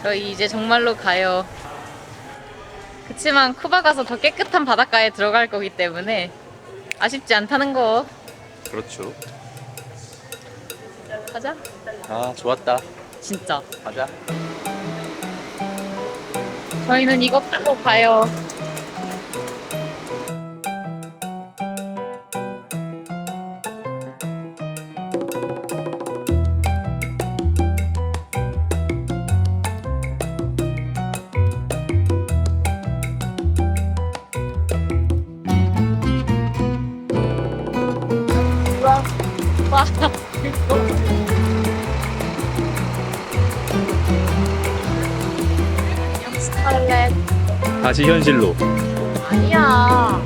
저희 이제 정말로 가요. 그치만 쿠바 가서 더 깨끗한 바닷가에 들어갈 거기 때문에 아쉽지 않다는 거. 그렇죠. 가자. 아, 좋았다. 진짜. 가자. 저희는 이거 타고 가요. 와, 스칼렛. 다시 현실로. 아니야.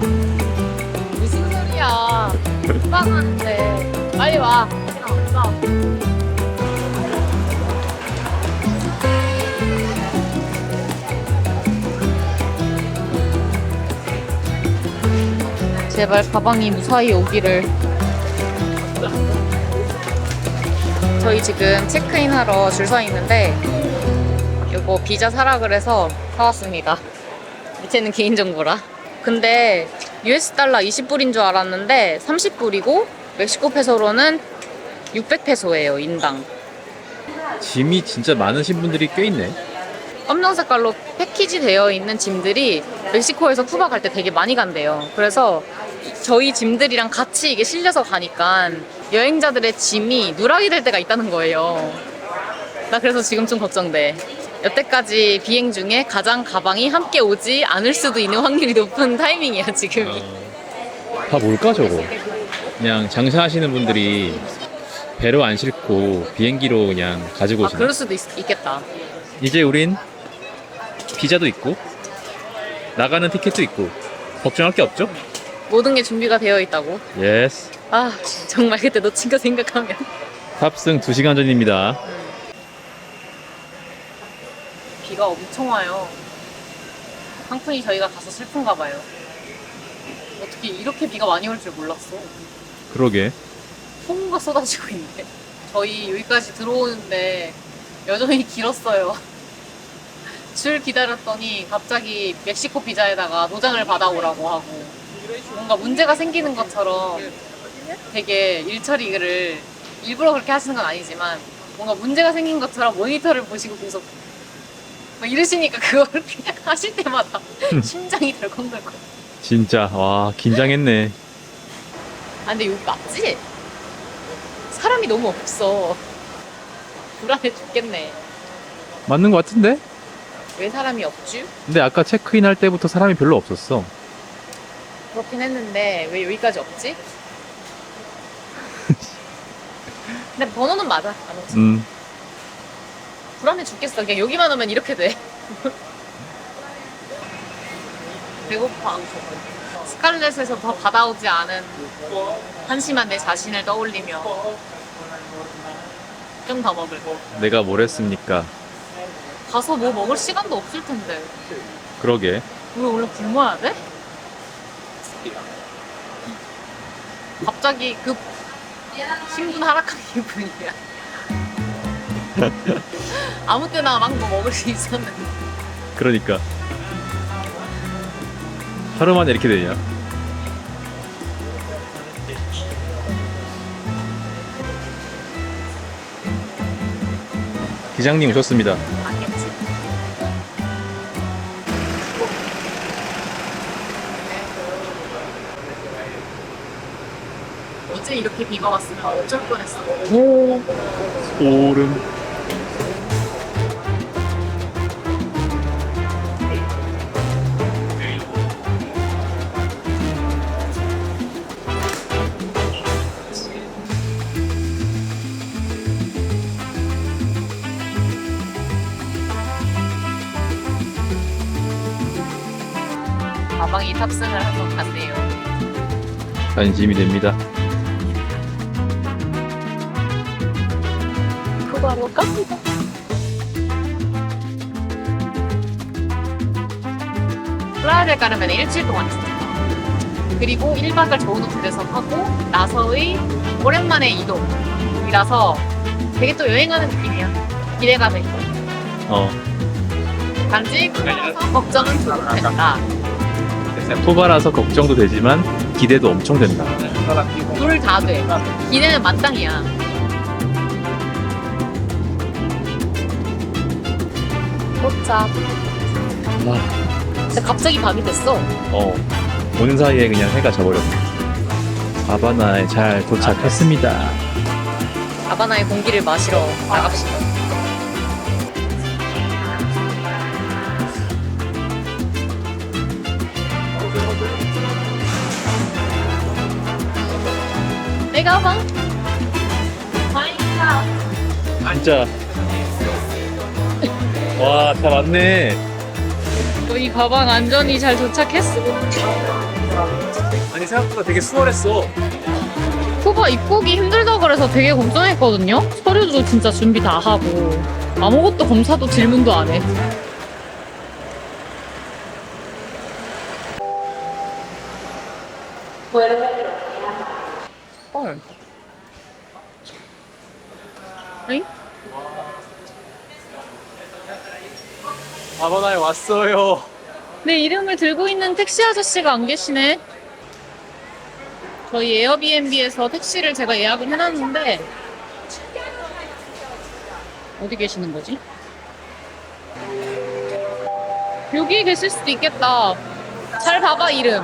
무슨 소리야. 금방 하는데. 빨리 와. 그냥 왔어. 제발 가방이 무사히 오기를. 저희 지금 체크인 하러 줄 서 있는데 이거 비자 사라 그래서 사왔습니다. 밑에는 개인정보라. 근데 US 달러 20불인 줄 알았는데 30불이고 멕시코 페소로는 600페소예요, 인당. 짐이 진짜 많으신 분들이 꽤 있네. 검정 색깔로 패키지 되어 있는 짐들이 멕시코에서 쿠바 갈 때 되게 많이 간대요. 그래서 저희 짐들이랑 같이 이게 실려서 가니까 여행자들의 짐이 누락이 될 때가 있다는 거예요. 나 그래서 지금 좀 걱정돼. 여태까지 비행 중에 가장 가방이 함께 오지 않을 수도 있는 확률이 높은 타이밍이야, 지금이. 다 뭘까 저거? 그냥 장사하시는 분들이 배로 안 싣고 비행기로 그냥 가지고 아, 오시나? 그럴 수도 있겠다. 이제 우린 비자도 있고 나가는 티켓도 있고 걱정할 게 없죠? 모든 게 준비가 되어 있다고. 예스. 아, 정말 그때 놓친 거 생각하면. 탑승 2시간 전입니다. 비가 엄청 와요. 상푼이 저희가 가서 슬픈가 봐요. 어떻게 이렇게 비가 많이 올 줄 몰랐어. 그러게. 폭우가 쏟아지고 있네. 저희 여기까지 들어오는데 여전히 길었어요. 줄 기다렸더니 갑자기 멕시코 비자에다가 도장을 받아오라고 하고 뭔가 문제가 생기는 것처럼 되게 일처리를 일부러 그렇게 하시는 건 아니지만 뭔가 문제가 생긴 것처럼 모니터를 보시고 계속 막 이러시니까 그걸 그냥 하실 때마다 심장이 덜컹덜컹. 진짜 와 긴장했네. 아 근데 여기 맞지? 사람이 너무 없어. 불안해 죽겠네. 맞는 것 같은데? 왜 사람이 없지? 근데 아까 체크인 할 때부터 사람이 별로 없었어. 그렇긴 했는데 왜 여기까지 없지? 근데 번호는 맞아. 안 오지. 불안해 죽겠어. 그냥 여기만 오면 이렇게 돼. 배고파. 스칼렛에서 더 받아오지 않은 한심한 내 자신을 떠올리며 좀 더 먹을. 내가 뭘 했습니까? 가서 뭐 먹을 시간도 없을 텐데. 그러게. 우리 원래 굶어야 돼? 갑자기 급 신분 하락한 기분이야. 아무 때나 막 뭐 먹을 수 있었는데. 그러니까 하루 만에 이렇게 되냐? 기장님 오셨습니다. 아겠지. 어제 이렇게 비가 왔으면 어쩔 뻔했어. 오 소름. 가방이 탑승을 한 것 같네요. 안심이 됩니다. 쿠바로 갑니다. 플라야델 가르멘에 일주일 동안 있어요. 그리고 1박을 좋은 호텔에서 하고 나서의 오랜만에 이동이라서 되게 또 여행하는 느낌이야. 기대가 돼. 어. 단지 쿠바라서 걱정은 조금 된다. 쿠바라서 걱정도 되지만 기대도 엄청 된다. 둘 다 돼. 기대는 만땅이야. 도착. 근데 갑자기 밤이 됐어. 오는 사이에 그냥 해가 져버렸네. 하바나에 잘 도착했습니다. 하바나의 공기를 마시러 나갑시다. 내 가방. 마이카. 진짜. 와, 다 맞네. 너희 가방 안전히 잘 도착했어? 아니, 생각보다 되게 수월했어. 쿠바 입국이 힘들다 그래서 되게 걱정했거든요? 서류도 진짜 준비 다 하고 아무것도 검사도 질문도 안 해. 헐. 응? 하바나에 왔어요. 내 이름을 들고 있는 택시 아저씨가 안 계시네. 저희 에어비앤비에서 택시를 제가 예약을 해놨는데 어디 계시는 거지? 여기 계실 수도 있겠다. 잘 봐봐 이름.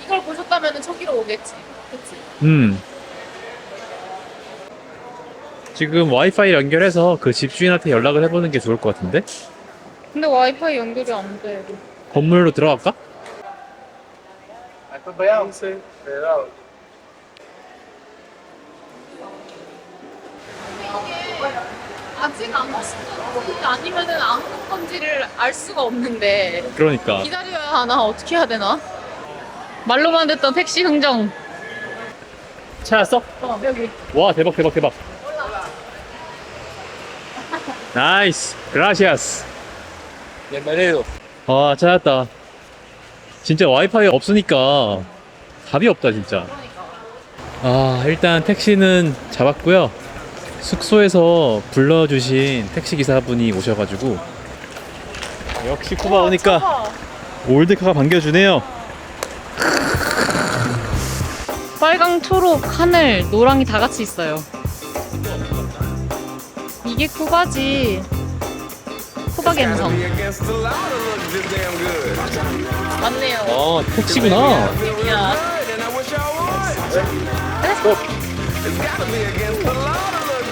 이걸 보셨다면 저기로 오겠지. 그치? 지금 와이파이 연결해서 그 집주인한테 연락을 해보는 게 좋을 것 같은데? 근데 와이파이 연결이 안 돼. 건물로 들어갈까? 아직 안 왔을까? 아니면은 아무 건지를 알 수가 없는데 그러니까. 기다려야 하나? 어떻게 해야 되나? 말로만 듣던 택시 흥정. 찾았어? 여기. 와, 대박, 대박, 대박. 나이스. 그라시아스. 와, 찾았다. 진짜 와이파이 없으니까 답이 없다, 진짜. 아, 일단 택시는 잡았고요. 숙소에서 불러주신 택시기사분이 오셔가지고 역시 쿠바 오니까 올드카가 반겨주네요. 빨강, 초록, 하늘, 노랑이 다 같이 있어요. 이게 쿠바지. 쿠바 감성. 맞네요. 택시구나. 야.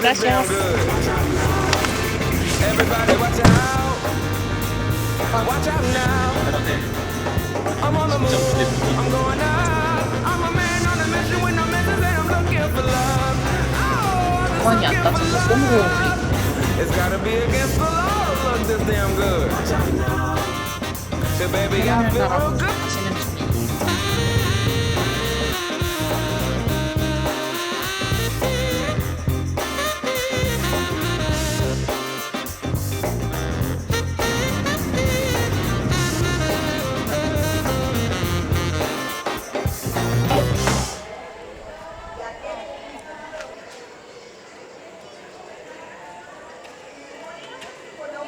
Gracias. 가만히 안 따져서 너무 고운데. 계란을 따라서 마시는 중이.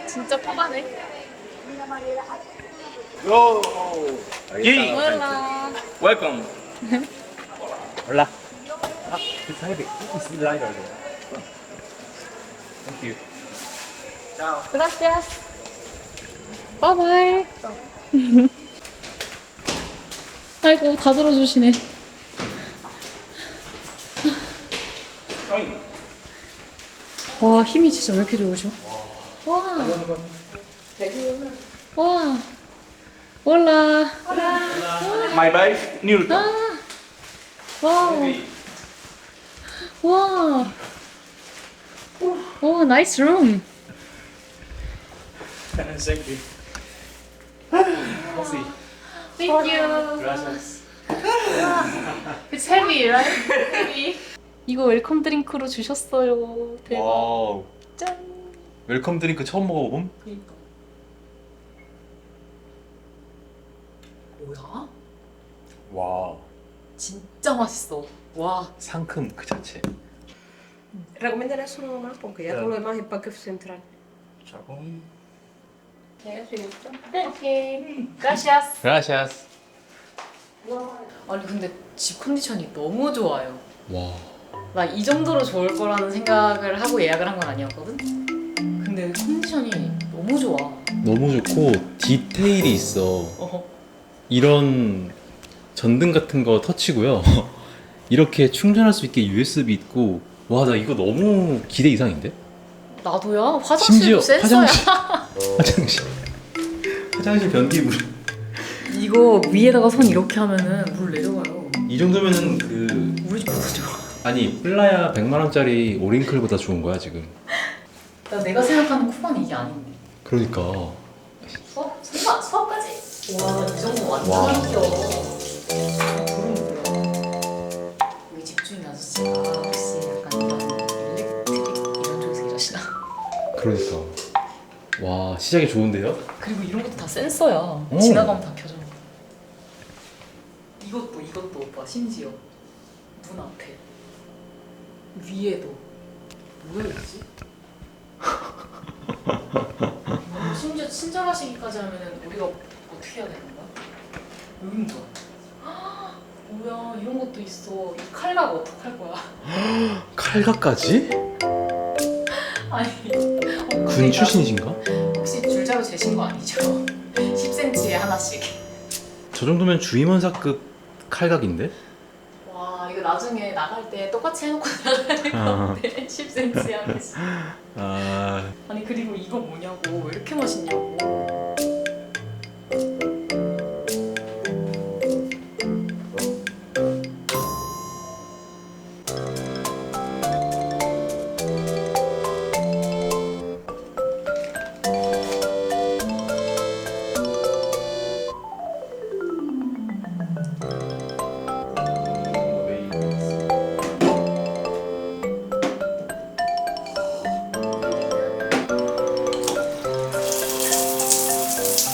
진짜 포가네. Gee, 몰라. welcome. 올라. It's heavy. It's lighter. Thank you. Gracias. 바이바이. 아이고 다 들어주시네. 와 힘이 진짜 왜 이렇게 좋으셔? 와. 와. 올라. My base, Newton. 아. 와우. 와. 오 나이스 룸. Thank you. Thank you. Gracias. It's heavy, right? Heavy. 이거 웰컴 드링크로 주셨어요. 대박. 와우. 짠. 웰컴 드링크 처음 먹어봄? 그러니까. 뭐야? 와. 진짜 맛있어. 와. 상큼 그 자체. ¿Recomendarías solo una? Porque ya todo lo demás es Parque Central. Chapón. 오케이. gracias. 그라시아스. 아니 근데 집 컨디션이 너무 좋아요. 와. 나 이 정도로 좋을 거라는 생각을 하고 예약을 한 건 아니었거든? 근데 컨디션이 너무 좋아. 너무 좋고 디테일이 있어. 어허. 이런 전등 같은 거 터치고요. 이렇게 충전할 수 있게 USB 있고 와 나 이거 너무 기대 이상인데? 나도야. 심지어 화장실도 센서야. 화장실 변기물. 이거 위에다가 손 이렇게 하면은 물 내려가요. 이 정도면은 그 우리 집보다 좋아. 아니 플라야 100만 원짜리 오링클보다 좋은 거야 지금. 내가 생각하는 쿠바는 이게 아닌데. 그러니까 수업? 수업까지? 와, 이 정도 와. 완전 웃겨. 우리 집주인 아저씨가 혹시 약간 이런 일렉트릭 이런 쪽에서 일하시나? 그러니까 와 시작이 좋은데요? 그리고 이런 것도 다 센서야. 오. 지나가면 다 켜져. 이것도 오빠 심지어 문 앞에 위에도 뭐야 이지? 심지어 친절하시기까지 하면은 우리가 어떻게 해야 되는 거야? 여긴 뭐야? 뭐야 이런 것도 있어. 이 칼각 어떡할 거야? 칼각까지? 아니 군 출신이신가? 혹시 줄자로 재신 거 아니죠? 10cm에 하나씩. 저 정도면 주임원사급 칼각인데? 와 이거 나중에 나갈 때 똑같이 해놓고 나가야 될 것 아. 같아. 10cm 하나씩. 아 아니 그리고 이거 뭐냐고 왜 이렇게 맛있냐고.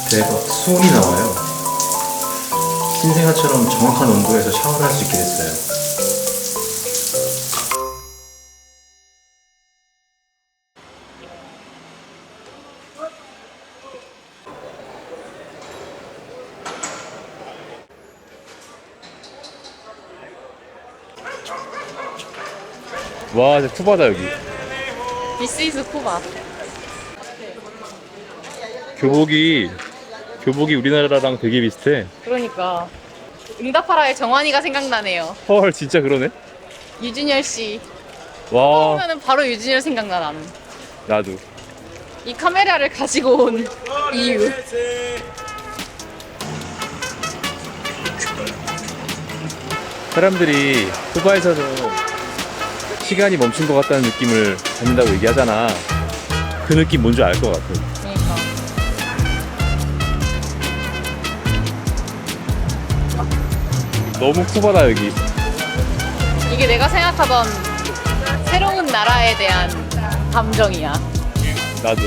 대박 수온이 나와요. 신생아처럼 정확한 온도에서 샤워를 할 수 있게 됐어요. 와 진짜 쿠바다 여기. This is 쿠바. 교복이 우리나라랑 되게 비슷해. 그러니까 응답하라의 정환이가 생각나네요. 헐 진짜 그러네. 유준열 씨. 와 그러면은 바로 유준열 생각나 나는. 나도. 이 카메라를 가지고 온 이유. 사람들이 쿠바에서는 시간이 멈춘 것 같다는 느낌을 받는다고 얘기하잖아. 그 느낌 뭔지 알 것 같아. 그러니까. 너무 쿠바다 여기. 이게 내가 생각하던 새로운 나라에 대한 감정이야. 나도.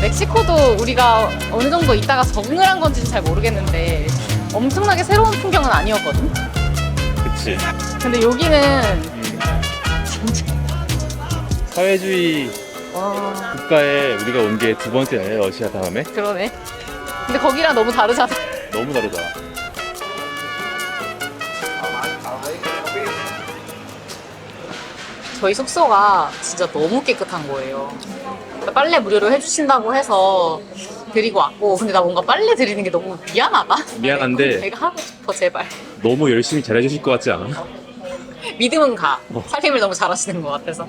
멕시코도 우리가 어느 정도 있다가 적응을 한 건지는 잘 모르겠는데 엄청나게 새로운 풍경은 아니었거든? 그치. 근데 여기는 진짜 사회주의 와 국가에 우리가 온 게 두 번째네, 러시아 다음에. 그러네. 근데 거기랑 너무 다르잖아. 너무 다르다. 저희 숙소가 진짜 너무 깨끗한 거예요. 그러니까 빨래 무료로 해주신다고 해서 드리고 왔고, 근데 나 뭔가 빨래 드리는 게 너무 미안하다. 미안한데 내가 하고 싶어 제발. 너무 열심히 잘해주실 것 같지 않아? 믿음은 가. 살림을 너무 잘하시는 것 같아서.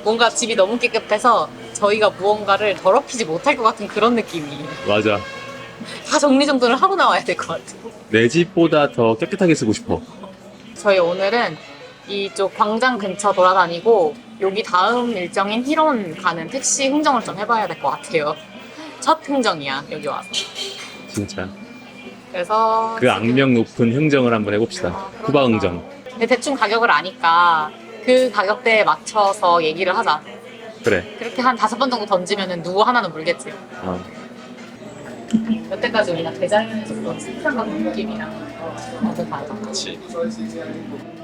뭔가 집이 너무 깨끗해서 저희가 무언가를 더럽히지 못할 것 같은 그런 느낌이. 맞아. 다 정리정돈을 하고 나와야 될 것 같아. 내 집보다 더 깨끗하게 쓰고 싶어. 저희 오늘은 이쪽 광장 근처 돌아다니고 여기 다음 일정인 히론 가는 택시 흥정을 좀 해봐야 될 것 같아요. 첫 흥정이야 여기 와서. 진짜. 그래서 그 악명 높은 흥정을 한번 해봅시다. 쿠바 흥정. 근데 대충 가격을 아니까 그 가격대에 맞춰서 얘기를 하자. 그래. 그렇게 한 5번 정도 던지면은 누구 하나는 물겠지. 어. 여태까지 우리가 대장에서 그런 스프랑 같은 느낌이랑 그치.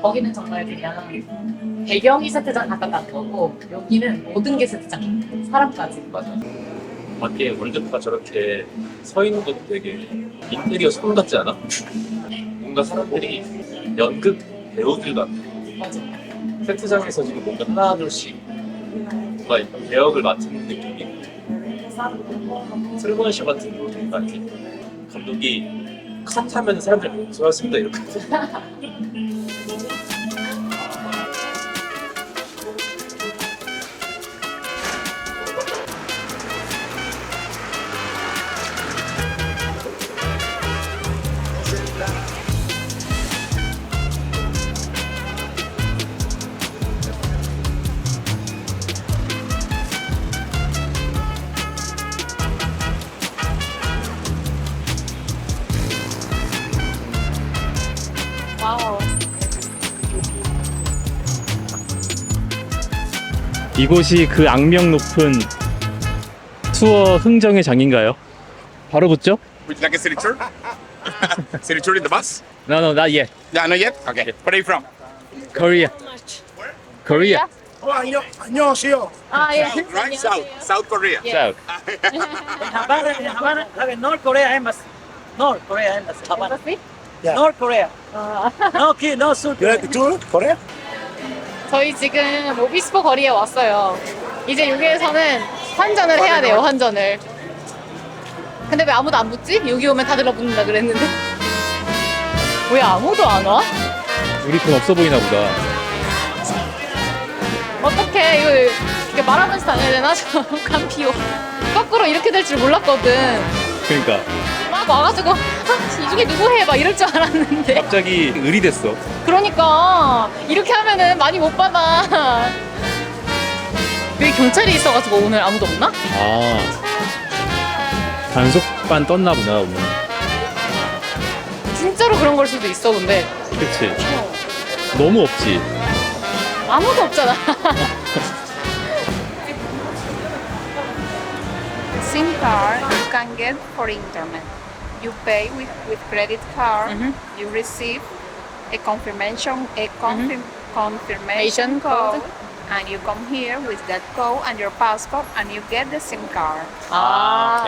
거기는 정말 그냥 배경이 세트장 갖다 놨고 여기는 모든 게 세트장. 사람까지. 맞아. 밖에 월드컵가 저렇게 서 있는 것도 되게 인테리어 소품 같지 않아? 뭔가 사람들이 연극 배우들 같아. 맞아. 세트장에서 지금 뭔가 하나둘씩 뭔가 배역을 맡은 느낌이 트루먼 쇼 같은 느낌 같아. 감독이 컷 하면 사람들 수고하셨습니다 이렇게. 와우. 이곳이 그 악명 높은 투어 흥정의 장인가요? 바로 붙죠? Would you like a city tour? City tour in the bus? No, no, not yet. Yeah, not yet? Okay. Where are you from? Korea. Korea. Oh, 안녕하세요. 아, 예. Right? South Korea. South. Havana, North Korea embassy. North Korea embassy. Havana. Embassy? Yeah. North Korea. No kid, no South Korea. tour? Korea? 저희 지금 오비스포 거리에 왔어요. 이제 여기에서는 환전을 해야 돼요, 환전을. 근데 왜 아무도 안 붙지? 여기 오면 다 들러붙는다 그랬는데. 왜 아무도 안 와? 우리 돈 없어 보이나 보다. 어떡해, 이거 이렇게 말하면서 다녀야 되나? 저 감피오. 거꾸로 이렇게 될 줄 몰랐거든. 그러니까 막 와가지고, 아, 이 중에 누구 해? 막 이럴 줄 알았는데. 갑자기 을이 됐어. 그러니까, 이렇게 하면은 많이 못 받아. 여기 경찰이 있어가지고 오늘 아무도 없나? 아, 단속반 떴나 보다 오늘. 진짜로 그런 걸 수도 있어, 근데. 그치. 너무 없지. 아무도 없잖아. SIM card you can get for internet. You pay with credit card. You receive a confirmation confirmation code, and you come here with that code and your passport, and you get the SIM card. 아,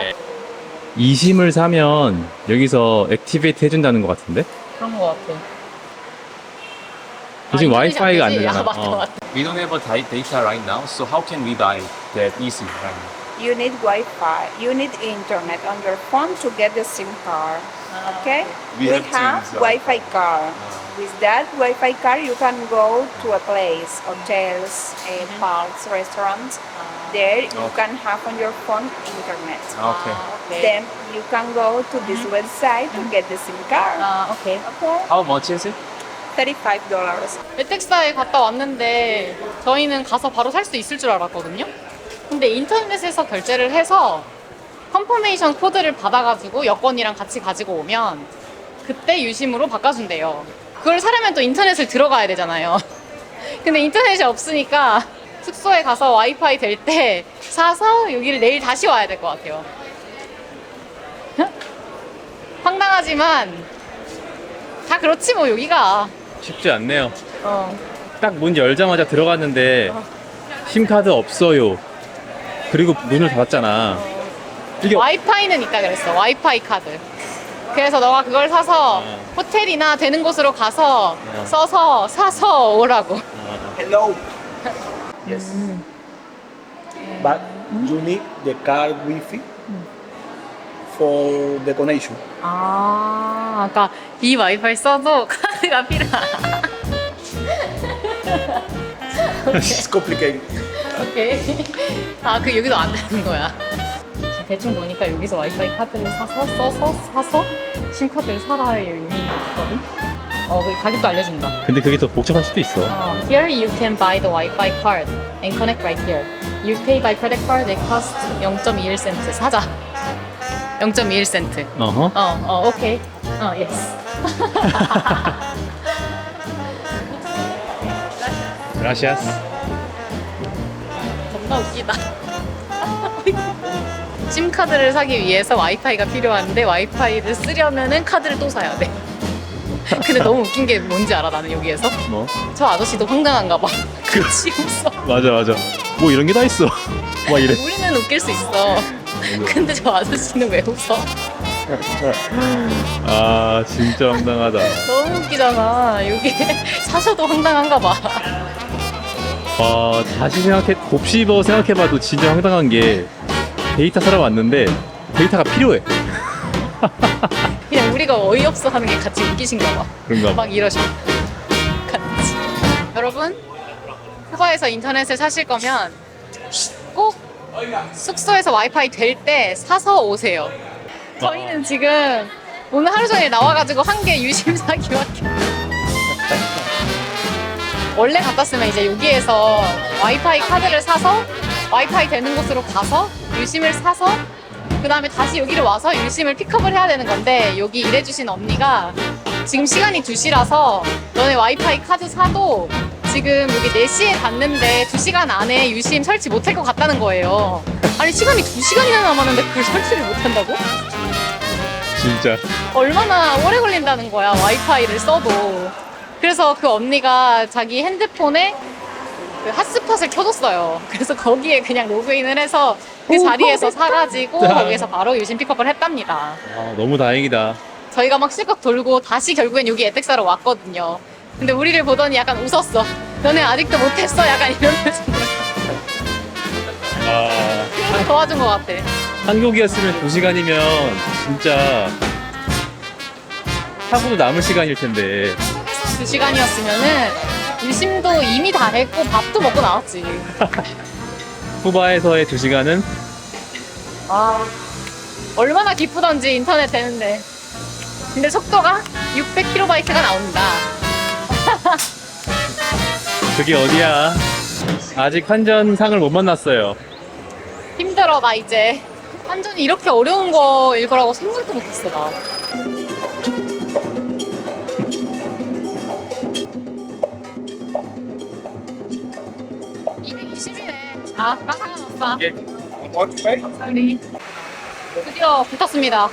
이심을 사면 여기서 액티베이트 해준다는 것 같은데? 그런 거 같아. 지금 아, 와이파이가 안 인터넷이 되잖아. 아, 맞다, 맞다. We don't have a data right now, so how can we buy that eSIM right now? You need Wi-Fi. You need internet on your phone to get the SIM card. Okay? We have to have use Wi-Fi card. With that Wi-Fi card, you can go to a place, hotels, parks, restaurants. There you can have on your phone internet. Okay. Then you can go to this website to get the SIM card. 아, 오케이. Okay? How much is it? $35. 웨텍사에 갔다 왔는데 저희는 가서 바로 살 수 있을 줄 알았거든요. 근데 인터넷에서 결제를 해서 컨퍼메이션 코드를 받아가지고 여권이랑 같이 가지고 오면 그때 유심으로 바꿔준대요. 그걸 사려면 또 인터넷을 들어가야 되잖아요. 근데 인터넷이 없으니까 숙소에 가서 와이파이 될 때 사서 여기를 내일 다시 와야 될 것 같아요. 황당하지만 다 그렇지 뭐 여기가. 쉽지 않네요. 어. 딱 문 열자마자 들어갔는데 심카드 없어요. 그리고 문을 닫았잖아. 이게 와이파이는 있다 그랬어. 와이파이 카드. 그래서 너가 그걸 사서 호텔이나 되는 곳으로 가서 써서 사서 오라고. Hello. Yes. But you need the card Wi-Fi for the connection. 아, 그러니까 이 와이파이 써도 카드가 필요하다. It's complicated. 오케이. 아, 그 여기도 안 되는 거야. 대충 보니까 여기서 와이파이 카드를 사서 심카드를 사라의 의미가 있거든. 그 가격도 알려준다. 근데 그게 더 복잡할 수도 있어. Here you can buy the Wi-Fi card and connect right here. You pay by credit card. It costs 0.21센트. 사자. 0.21센트. 어허. 오케이. yes. 그라시아스. 겁나 웃기다. 심카드를 사기 위해서 와이파이가 필요한데 와이파이를 쓰려면은 카드를 또 사야 돼. 근데 너무 웃긴 게 뭔지 알아, 나는 여기에서? 뭐? 저 아저씨도 황당한가 봐. 같이 웃어. 맞아. 뭐 이런 게 다 있어. 막 이래. 우리는 웃길 수 있어. 근데 저 아저씨는 왜 웃어? 아, 진짜 황당하다. 너무 웃기잖아. 여기 사셔도 황당한가 봐. 다시 곱씹어 생각해봐도 진짜 황당한 게 데이터 사러 왔는데 데이터가 필요해. 그냥 우리가 어이없어 하는 게 같이 웃기신가 봐. 그런가 봐. 막 이러셔. 같이. 여러분, 쿠바에서 인터넷을 사실 거면 꼭 숙소에서 와이파이 될 때 사서 오세요. 저희는 지금 오늘 하루 종일 나와가지고 한 게 유심 사기밖에. 원래 같았으면 이제 여기에서 와이파이 카드를 사서 와이파이 되는 곳으로 가서 유심을 사서 그 다음에 다시 여기를 와서 유심을 픽업을 해야 되는 건데, 여기 일해주신 언니가 지금 시간이 2시라서 너네 와이파이 카드 사도 지금 여기 4시에 닫는데 2시간 안에 유심 설치 못할 것 같다는 거예요. 아니 시간이 2시간이나 남았는데 그걸 설치를 못한다고? 진짜. 얼마나 오래 걸린다는 거야, 와이파이를 써도. 그래서 그 언니가 자기 핸드폰에 그 핫스팟을 켜줬어요. 그래서 거기에 그냥 로그인을 해서 그 자리에서 사가지고 거기에서 바로 유심 픽업을 했답니다. 너무 다행이다. 저희가 막 실컷 돌고 다시 결국엔 여기 에텍사로 왔거든요. 근데 우리를 보더니 약간 웃었어. 너네 아직도 못했어? 약간 이런 표정으로. 그래서 도와준 것 같아. 한국이었으면 2시간이면 진짜 하고도 남을 시간일 텐데. 2시간이었으면은 유심도 이미 다 했고 밥도 먹고 나왔지. 쿠바에서의 2시간은 얼마나 기쁘던지 인터넷 되는데. 근데 속도가 600kb가 나온다. 그게 어디야? 아직 환전상을 못 만났어요. 힘들어 나 이제. 완전히 이렇게 어려운 거일 거라고 생각도 못했어 나. 아, 상관없어. Want to pay? 우리 드디어 붙었습니다.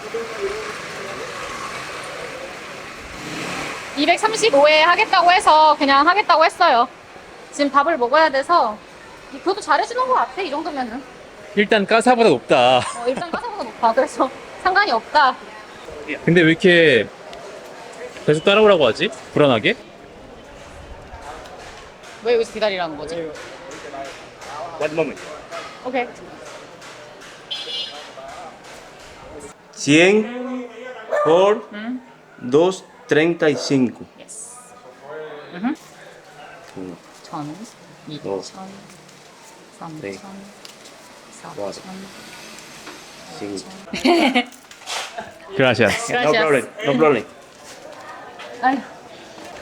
235에 하겠다고 해서 그냥 하겠다고 했어요. 지금 밥을 먹어야 돼서 그것도 잘해주는 것 같아, 이 정도면은. 일단 까사보다 높다. 일단 가사보다 높아. 그래서 상관이 없다. 근데 왜 이렇게 계속 따라오라고 하지? 불안하게? 왜 여기서 기다리라는 거지? One moment. 오케이. 100 por 2.35. 예스. 음. 1,000, 2,000, 3,000, 네. 4,000. 그라시아스. No problem. No problem. 아휴.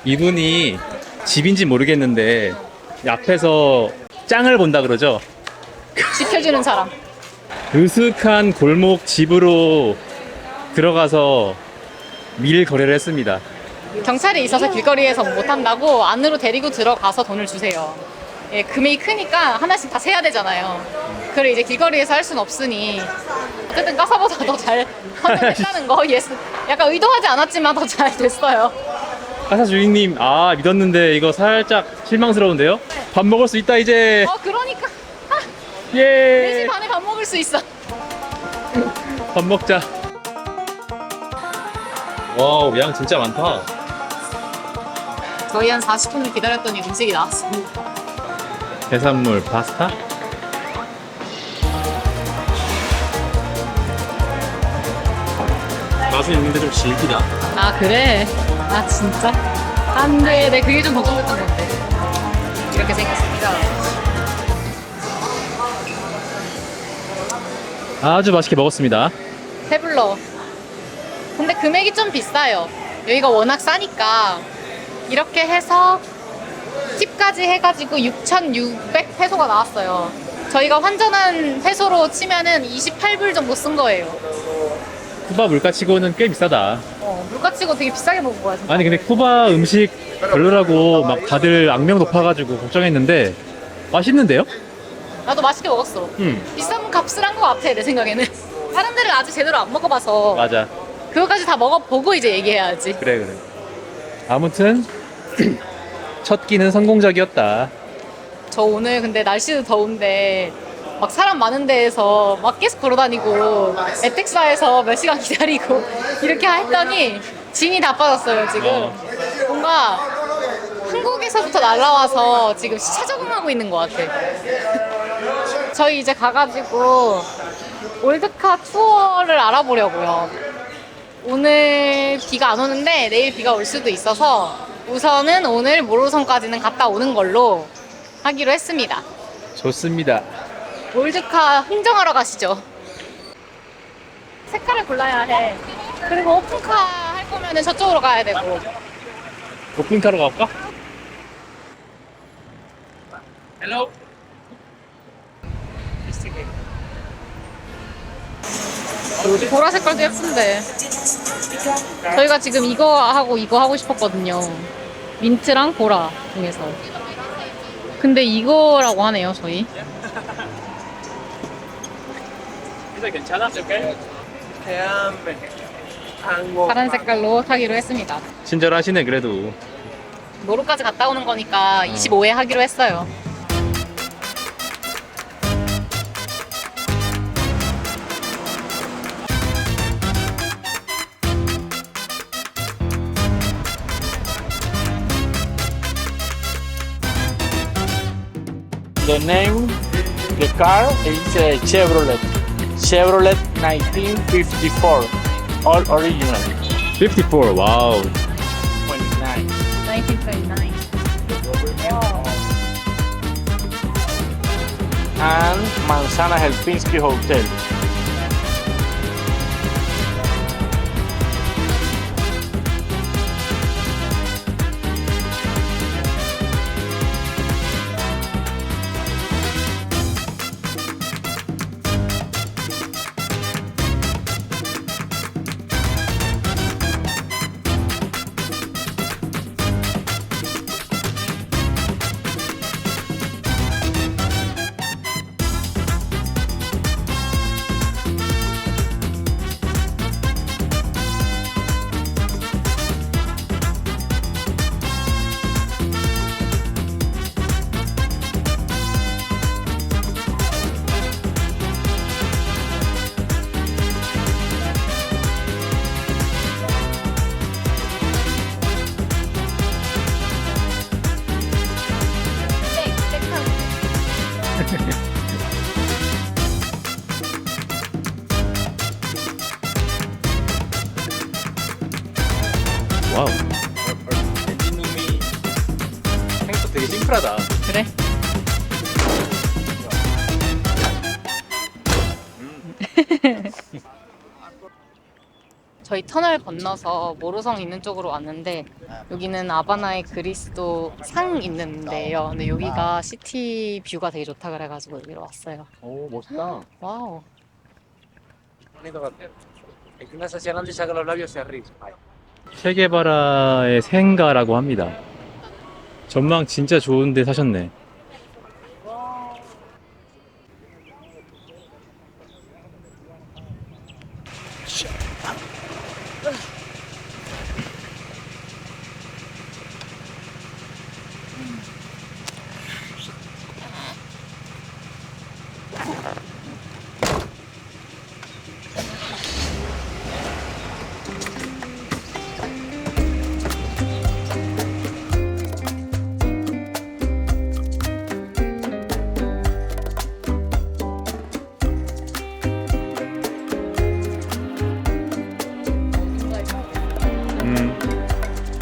이분이 집인지 모르겠는데 앞에서 짱을 본다 그러죠? 지켜주는 사람. 으슥한 골목 집으로 들어가서 밀 거래를 했습니다. 경찰이 있어서 길거리에서 못한다고 안으로 데리고 들어가서 돈을 주세요. 예, 금액이 크니까 하나씩 다 세야 되잖아요. 그걸 이제 길거리에서 할 수는 없으니 어쨌든 까사보다 더 잘 헌정했다는 거. 예스. 약간 의도하지 않았지만 더 잘 됐어요. 가사 주인님, 믿었는데 이거 살짝 실망스러운데요? 밥 먹을 수 있다 이제. 그러니까 예. 4시 반에 밥 먹을 수 있어. 밥 먹자. 와우, 양 진짜 많다. 저희 한 40분을 기다렸더니 음식이 나왔습니다. 해산물 파스타? 맛은 있는데 좀 질기다. 아 그래? 아 진짜? 안 돼. 내 그게 좀 걱정됐던 건데. 이렇게 생겼습니다. 아주 맛있게 먹었습니다. 태블러. 근데 금액이 좀 비싸요. 여기가 워낙 싸니까 이렇게 해서 팁까지 해가지고 6,600 페소가 나왔어요. 저희가 환전한 페소로 치면은 28불 정도 쓴 거예요. 쿠바 물가 치고는 꽤 비싸다. 물가 치고 되게 비싸게 먹은 거야 진짜. 아니 근데 쿠바 음식 별로라고 막 다들 악명 높아가지고 걱정했는데 맛있는데요? 나도 맛있게 먹었어. 비싼 값을 한 거 같아 내 생각에는. 사람들은 아직 제대로 안 먹어봐서 맞아. 그거까지 다 먹어보고 이제 얘기해야지. 그래. 아무튼 첫 끼는 성공적이었다. 저 오늘 근데 날씨도 더운데 막 사람 많은 데에서 막 계속 걸어다니고 에텍사에서 몇 시간 기다리고 이렇게 했더니 진이 다 빠졌어요 지금. 뭔가 한국에서부터 날라와서 지금 시차 적응하고 있는 것 같아. 저희 이제 가가지고 올드카 투어를 알아보려고요. 오늘 비가 안 오는데 내일 비가 올 수도 있어서 우선은 오늘 모로성까지는 갔다 오는 걸로 하기로 했습니다. 좋습니다. 올드카 흥정하러 가시죠. 색깔을 골라야 해. 그리고 오픈카 할 거면은 저쪽으로 가야 되고. 오픈카로 가볼까? 보라 색깔도 예쁜데. 저희가 지금 이거 하고 싶었거든요. 민트랑 보라 중에서. 근데 이거라고 하네요, 저희. 파란 색깔로 타기로 했습니다. 친절하시네 그래도. 노루까지 갔다 오는 거니까 25회 하기로 했어요. The name, the car is a Chevrolet 1954, all original. 54. 와우. 29. 1939. And Manzana Helsinki Hotel. 와우. 생각보다 되게 심플하다. 그래? 저희 터널 건너서 모로성 있는 쪽으로 왔는데 여기는 아바나의 그리스도 상 있는 데예요. 근데 여기가 시티 뷰가 되게 좋다 그래가지고 여기로 왔어요. 오 멋있다. 와우. 체게바라의 생가라고 합니다. 전망 진짜 좋은데 사셨네.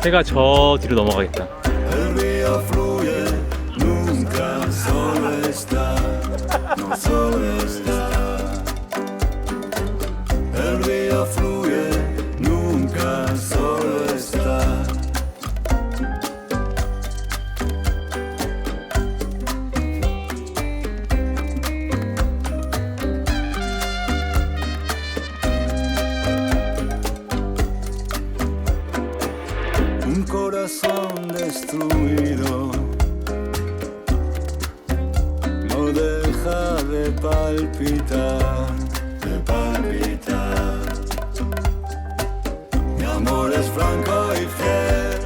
해가 저 뒤로 넘어가겠다. El río fluye, nunca solo está, no solo está. El río fluye, nunca solo está. Un corazón destruido no deja de palpitar, de palpitar. Mi amor es franco y fiel,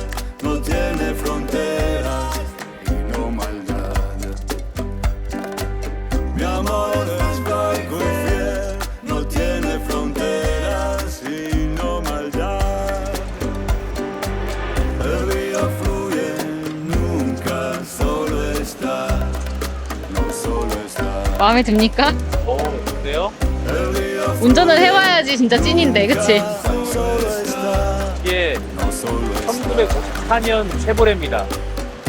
마음에 듭니까? 좋은데요? 운전을 해봐야지 진짜 찐인데, 그치? 이게 1994년 쉐보레입니다.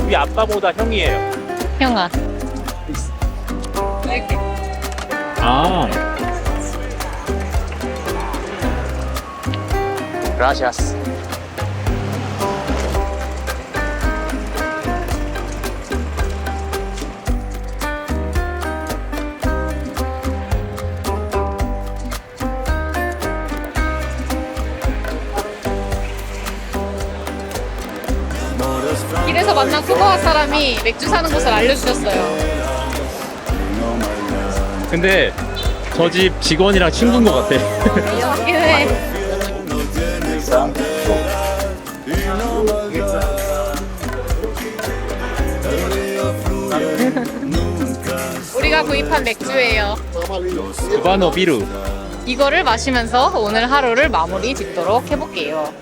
우리 아빠보다 형이에요. 형아. 아, Gracias. 길에서 만난 쿠바와 사람이 맥주 사는 곳을 알려주셨어요. 근데 저 집 직원이랑 친구인 것 같아. 여긴 해. 우리가 구입한 맥주예요. 쿠바노 비루. 이거를 마시면서 오늘 하루를 마무리 짓도록 해볼게요.